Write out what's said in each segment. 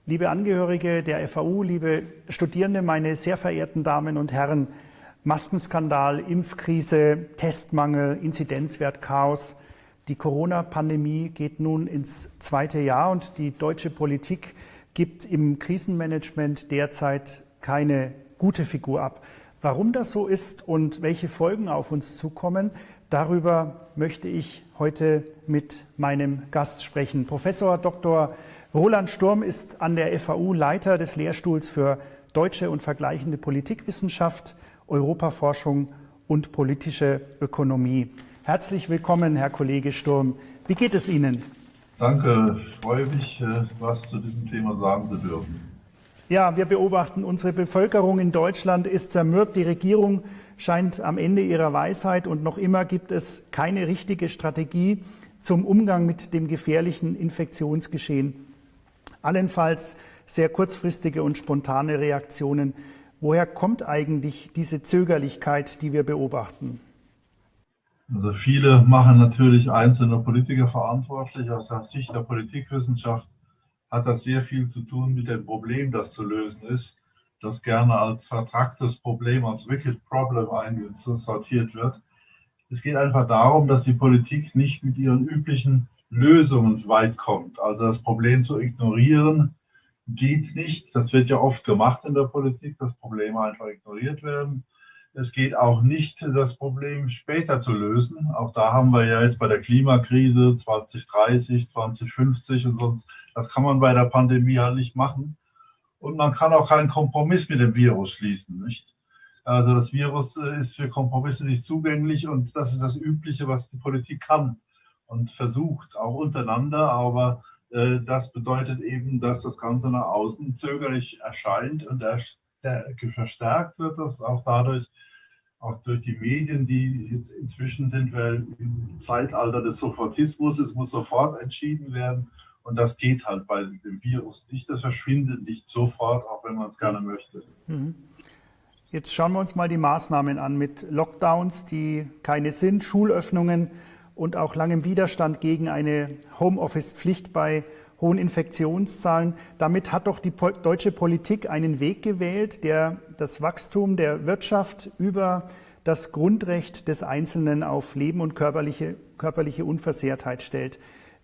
Liebe Angehörige der FAU, liebe Studierende, meine sehr verehrten Damen und Herren, Maskenskandal, Impfkrise, Testmangel, Inzidenzwert, Chaos. Die Corona-Pandemie geht nun ins zweite Jahr und die deutsche Politik gibt im Krisenmanagement derzeit keine gute Figur ab. Warum das so ist und welche Folgen auf uns zukommen, darüber möchte ich heute mit meinem Gast sprechen. Professor Dr. Roland Sturm ist an der FAU Leiter des Lehrstuhls für deutsche und vergleichende Politikwissenschaft, Europaforschung und politische Ökonomie. Herzlich willkommen, Herr Kollege Sturm. Wie geht es Ihnen? Danke, ich freue mich, was zu diesem Thema sagen zu dürfen. Ja, wir beobachten, unsere Bevölkerung in Deutschland ist zermürbt. Die Regierung scheint am Ende ihrer Weisheit und noch immer gibt es keine richtige Strategie zum Umgang mit dem gefährlichen Infektionsgeschehen. Allenfalls sehr kurzfristige und spontane Reaktionen. Woher kommt eigentlich diese Zögerlichkeit, die wir beobachten? Also viele machen natürlich einzelne Politiker verantwortlich. Aus der Sicht der Politikwissenschaft hat das sehr viel zu tun mit dem Problem, das zu lösen ist, das gerne als vertracktes Problem, als Wicked Problem eingesortiert wird. Es geht einfach darum, dass die Politik nicht mit ihren üblichen Lösungen weit kommt. Also das Problem zu ignorieren geht nicht. Das wird ja oft gemacht in der Politik, dass Probleme einfach ignoriert werden. Es geht auch nicht, das Problem später zu lösen. Auch da haben wir ja jetzt bei der Klimakrise 2030, 2050 und sonst, das kann man bei der Pandemie halt nicht machen. Und man kann auch keinen Kompromiss mit dem Virus schließen, nicht? Also das Virus ist für Kompromisse nicht zugänglich und das ist das Übliche, was die Politik kann und versucht, auch untereinander. Aber das bedeutet eben, dass das Ganze nach außen zögerlich erscheint und verstärkt wird das auch dadurch, auch durch die Medien, die jetzt inzwischen sind wir im Zeitalter des Sofortismus, es muss sofort entschieden werden und das geht halt bei dem Virus nicht, das verschwindet nicht sofort, auch wenn man es gerne möchte. Jetzt schauen wir uns mal die Maßnahmen an mit Lockdowns, die keine sind, Schulöffnungen und auch langem Widerstand gegen eine Homeoffice-Pflicht bei hohen Infektionszahlen. Damit hat doch die deutsche Politik einen Weg gewählt, der das Wachstum der Wirtschaft über das Grundrecht des Einzelnen auf Leben und körperliche Unversehrtheit stellt.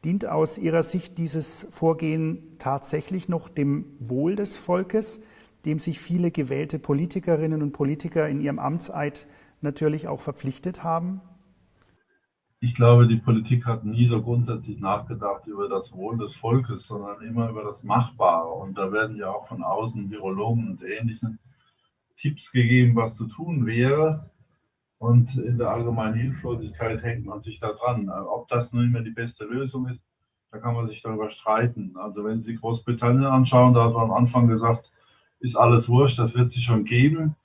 Dient aus Ihrer Sicht dieses Vorgehen tatsächlich noch dem Wohl des Volkes, dem sich viele gewählte Politikerinnen und Politiker in ihrem Amtseid natürlich auch verpflichtet haben? Ich glaube, die Politik hat nie so grundsätzlich nachgedacht über das Wohl des Volkes, sondern immer über das Machbare. Und da werden ja auch von außen Virologen und Ähnlichen Tipps gegeben, was zu tun wäre. Und in der allgemeinen Hilflosigkeit hängt man sich da dran. Ob das nun immer die beste Lösung ist, da kann man sich darüber streiten. Also wenn Sie Großbritannien anschauen, da hat man am Anfang gesagt, ist alles wurscht, das wird sich schon geben.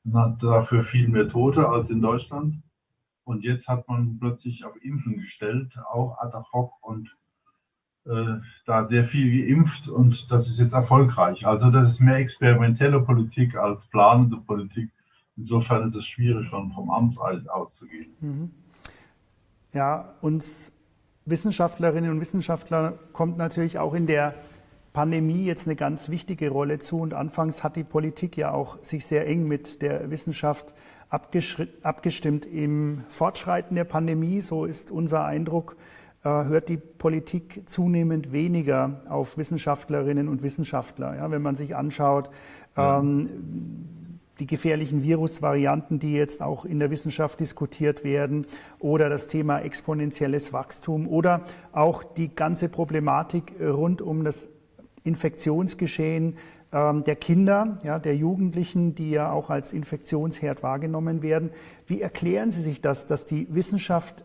Man hat dafür viel mehr Tote als in Deutschland. Und jetzt hat man plötzlich auf Impfen gestellt, auch ad hoc und da sehr viel geimpft und das ist jetzt erfolgreich. Also das ist mehr experimentelle Politik als planende Politik. Insofern ist es schwierig, schon vom Amtseid auszugehen. Ja, uns Wissenschaftlerinnen und Wissenschaftler kommt natürlich auch in der Pandemie jetzt eine ganz wichtige Rolle zu. Und anfangs hat die Politik ja auch sich sehr eng mit der Wissenschaft abgestimmt. Im Fortschreiten der Pandemie, so ist unser Eindruck, hört die Politik zunehmend weniger auf Wissenschaftlerinnen und Wissenschaftler. Ja, wenn man sich anschaut, die gefährlichen Virusvarianten, die jetzt auch in der Wissenschaft diskutiert werden, oder das Thema exponentielles Wachstum oder auch die ganze Problematik rund um das Infektionsgeschehen der Kinder, ja, der Jugendlichen, die ja auch als Infektionsherd wahrgenommen werden. Wie erklären Sie sich das, dass die Wissenschaft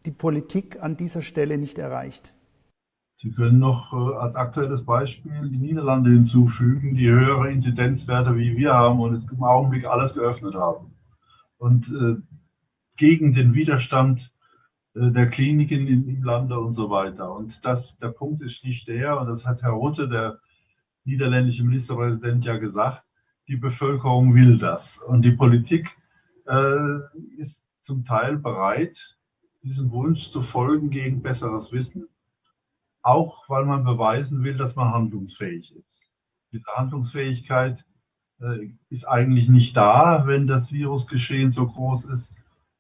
die Politik an dieser Stelle nicht erreicht? Sie können noch als aktuelles Beispiel die Niederlande hinzufügen, die höhere Inzidenzwerte wie wir haben und jetzt im Augenblick alles geöffnet haben. Und gegen den Widerstand der Kliniken im Lande und so weiter. Und der Punkt ist nicht der, und das hat Herr Rutte, der niederländische Ministerpräsident, ja gesagt, die Bevölkerung will das. Und die Politik ist zum Teil bereit, diesem Wunsch zu folgen gegen besseres Wissen. auch weil man beweisen will, dass man handlungsfähig ist. Diese Handlungsfähigkeit ist eigentlich nicht da, wenn das Virusgeschehen so groß ist.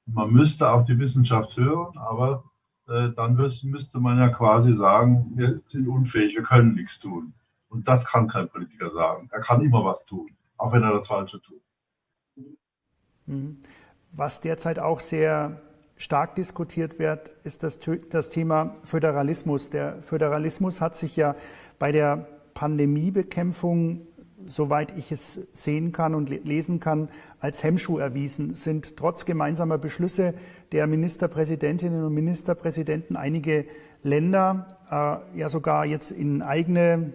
Man müsste auf die Wissenschaft hören, aber dann müsste man ja quasi sagen, wir sind unfähig, wir können nichts tun. Und das kann kein Politiker sagen. Er kann immer was tun, auch wenn er das Falsche tut. Was derzeit auch sehr stark diskutiert wird, ist das Thema Föderalismus. Der Föderalismus hat sich ja bei der Pandemiebekämpfung, soweit ich es sehen kann und lesen kann, als Hemmschuh erwiesen. Sind trotz gemeinsamer Beschlüsse der Ministerpräsidentinnen und Ministerpräsidenten einige Länder ja sogar jetzt in eigene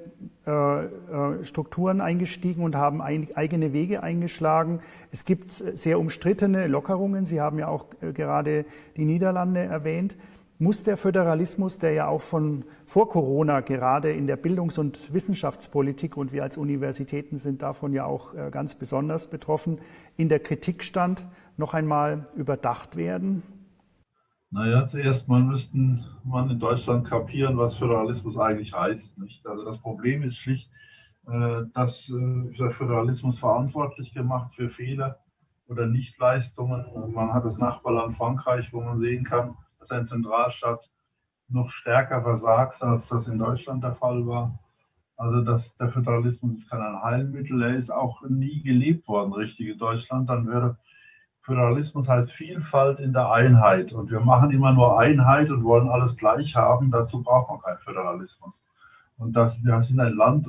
Strukturen eingestiegen und haben eigene Wege eingeschlagen. Es gibt sehr umstrittene Lockerungen. Sie haben ja auch gerade die Niederlande erwähnt. Muss der Föderalismus, der ja auch von vor Corona gerade in der Bildungs- und Wissenschaftspolitik, und wir als Universitäten sind davon ja auch ganz besonders betroffen, in der Kritik stand, noch einmal überdacht werden? Naja, zuerst mal müssten man in Deutschland kapieren, was Föderalismus eigentlich heißt. Nicht? Also das Problem ist schlicht, dass der Föderalismus verantwortlich gemacht für Fehler oder Nichtleistungen. Man hat das Nachbarland Frankreich, wo man sehen kann, dass ein Zentralstaat noch stärker versagt, als das in Deutschland der Fall war. Also der Föderalismus ist kein Allheilmittel, er ist auch nie gelebt worden, richtig in Deutschland. Dann wäre Föderalismus heißt Vielfalt in der Einheit. Und wir machen immer nur Einheit und wollen alles gleich haben. Dazu braucht man keinen Föderalismus. Und wir sind ein Land,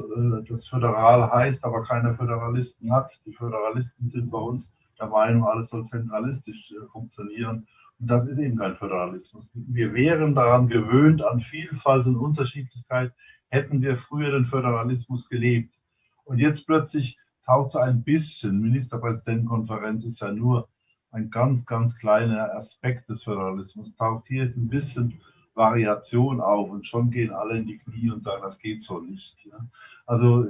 das föderal heißt, aber keine Föderalisten hat. Die Föderalisten sind bei uns der Meinung, alles soll zentralistisch funktionieren. Und das ist eben kein Föderalismus. Wir wären daran gewöhnt, an Vielfalt und Unterschiedlichkeit, hätten wir früher den Föderalismus gelebt. Und jetzt plötzlich taucht so ein bisschen, Ministerpräsidentenkonferenz ist ja nur ein ganz, ganz kleiner Aspekt des Föderalismus, taucht hier jetzt ein bisschen Variation auf und schon gehen alle in die Knie und sagen, das geht so nicht. Ja. Also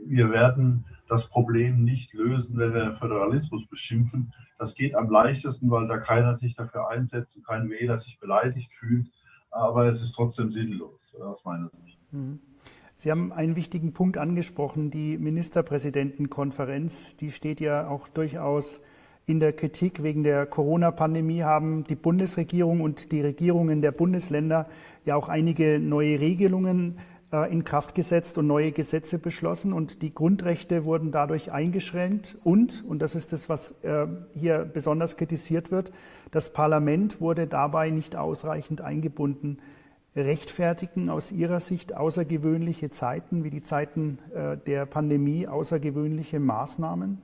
wir werden das Problem nicht lösen, wenn wir den Föderalismus beschimpfen. Das geht am leichtesten, weil da keiner sich dafür einsetzt und kein Wähler sich beleidigt fühlt. Aber es ist trotzdem sinnlos, aus meiner Sicht. Sie haben einen wichtigen Punkt angesprochen, die Ministerpräsidentenkonferenz. Die steht ja auch durchaus in der Kritik. Wegen der Corona-Pandemie haben die Bundesregierung und die Regierungen der Bundesländer ja auch einige neue Regelungen in Kraft gesetzt und neue Gesetze beschlossen. Und die Grundrechte wurden dadurch eingeschränkt. Und das ist das, was hier besonders kritisiert wird, das Parlament wurde dabei nicht ausreichend eingebunden. Rechtfertigen aus Ihrer Sicht außergewöhnliche Zeiten wie die Zeiten der Pandemie außergewöhnliche Maßnahmen?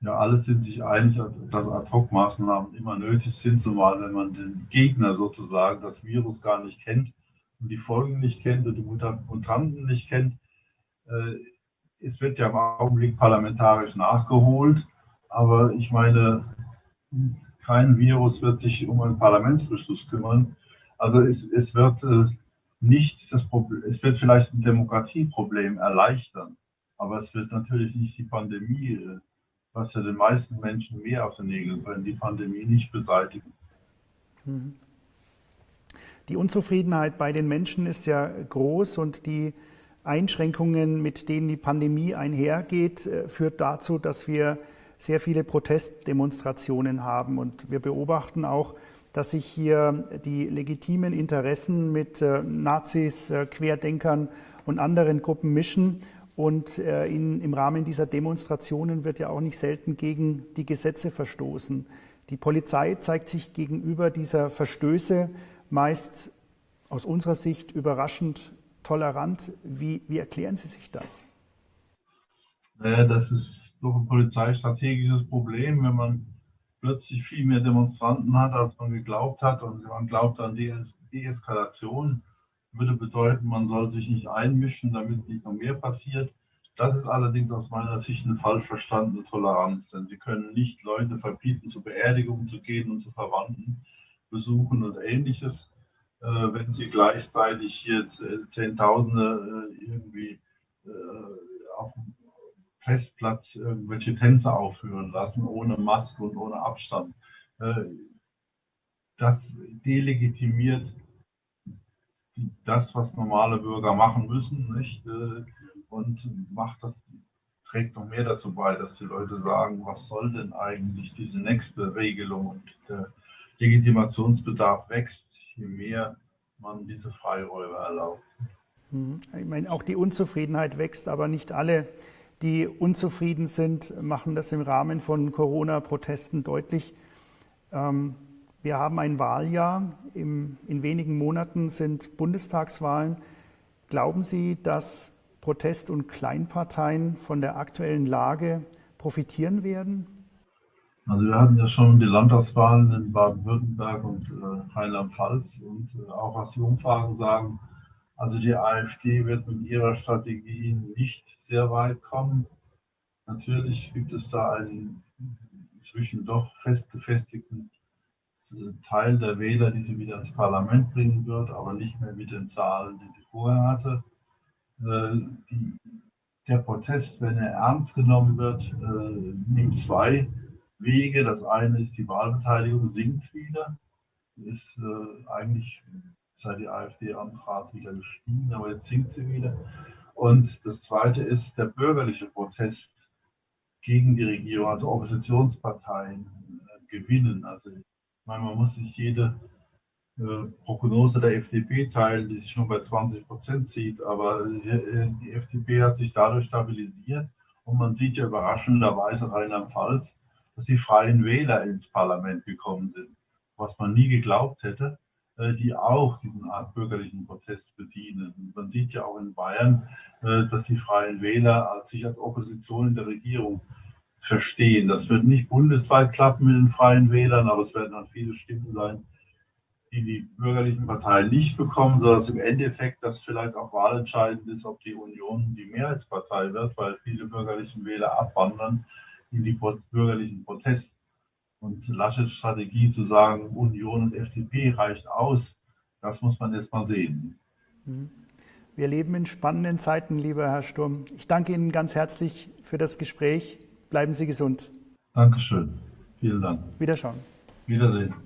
Ja, alle sind sich einig, dass Ad-hoc-Maßnahmen immer nötig sind, zumal wenn man den Gegner sozusagen, das Virus gar nicht kennt und die Folgen nicht kennt und die Mutanten nicht kennt. Es wird ja im Augenblick parlamentarisch nachgeholt, aber ich meine, kein Virus wird sich um einen Parlamentsbeschluss kümmern. Also es wird nicht das Problem, es wird vielleicht ein Demokratieproblem erleichtern, aber es wird natürlich nicht die Pandemie, was ja den meisten Menschen mehr auf den Nägeln brennt, die Pandemie nicht beseitigen. Die Unzufriedenheit bei den Menschen ist ja groß und die Einschränkungen, mit denen die Pandemie einhergeht, führt dazu, dass wir sehr viele Protestdemonstrationen haben. Und wir beobachten auch, dass sich hier die legitimen Interessen mit Nazis, Querdenkern und anderen Gruppen mischen. Und im Rahmen dieser Demonstrationen wird ja auch nicht selten gegen die Gesetze verstoßen. Die Polizei zeigt sich gegenüber dieser Verstöße meist aus unserer Sicht überraschend tolerant. Wie erklären Sie sich das? Das ist doch ein polizeistrategisches Problem, wenn man plötzlich viel mehr Demonstranten hat, als man geglaubt hat und man glaubt an Deeskalation, würde bedeuten, man soll sich nicht einmischen, damit nicht noch mehr passiert. Das ist allerdings aus meiner Sicht eine falsch verstandene Toleranz, denn Sie können nicht Leute verbieten, zur Beerdigung zu gehen und zu Verwandten besuchen und Ähnliches, wenn Sie gleichzeitig hier Zehntausende irgendwie auf dem Festplatz irgendwelche Tänze aufführen lassen, ohne Maske und ohne Abstand. Das delegitimiert das, was normale Bürger machen müssen, nicht? Und trägt noch mehr dazu bei, dass die Leute sagen, was soll denn eigentlich diese nächste Regelung? Und der Legitimationsbedarf wächst, je mehr man diese Freiräume erlaubt. Ich meine, auch die Unzufriedenheit wächst, aber nicht alle, die unzufrieden sind, machen das im Rahmen von Corona-Protesten deutlich. Wir haben ein Wahljahr, in wenigen Monaten sind Bundestagswahlen. Glauben Sie, dass Protest- und Kleinparteien von der aktuellen Lage profitieren werden? Also wir hatten ja schon die Landtagswahlen in Baden-Württemberg und Rheinland-Pfalz und auch was die Umfragen sagen, also die AfD wird mit ihrer Strategie nicht sehr weit kommen. Natürlich gibt es da einen inzwischen doch fest gefestigten Teil der Wähler, die sie wieder ins Parlament bringen wird, aber nicht mehr mit den Zahlen, die sie vorher hatte. Der Protest, wenn er ernst genommen wird, nimmt zwei Wege. Das eine ist, die Wahlbeteiligung sinkt wieder. Ist eigentlich, seit die AfD antrat, wieder gestiegen, aber jetzt sinkt sie wieder. Und das zweite ist der bürgerliche Protest gegen die Regierung, also Oppositionsparteien gewinnen. Also ich meine, man muss nicht jede Prognose der FDP teilen, die sich schon bei 20% sieht, aber die FDP hat sich dadurch stabilisiert und man sieht ja überraschenderweise Rheinland-Pfalz, dass die Freien Wähler ins Parlament gekommen sind, was man nie geglaubt hätte, die auch diesen Art bürgerlichen Protest bedienen. Und man sieht ja auch in Bayern, dass die Freien Wähler sich als Opposition in der Regierung verstehen. Das wird nicht bundesweit klappen mit den Freien Wählern, aber es werden dann viele Stimmen sein, die bürgerlichen Parteien nicht bekommen, sodass im Endeffekt das vielleicht auch wahlentscheidend ist, ob die Union die Mehrheitspartei wird, weil viele bürgerliche Wähler abwandern in die bürgerlichen Protest. Und Laschets Strategie zu sagen, Union und FDP reicht aus, das muss man jetzt mal sehen. Wir leben in spannenden Zeiten, lieber Herr Sturm. Ich danke Ihnen ganz herzlich für das Gespräch. Bleiben Sie gesund. Dankeschön. Vielen Dank. Wiederschauen. Wiedersehen.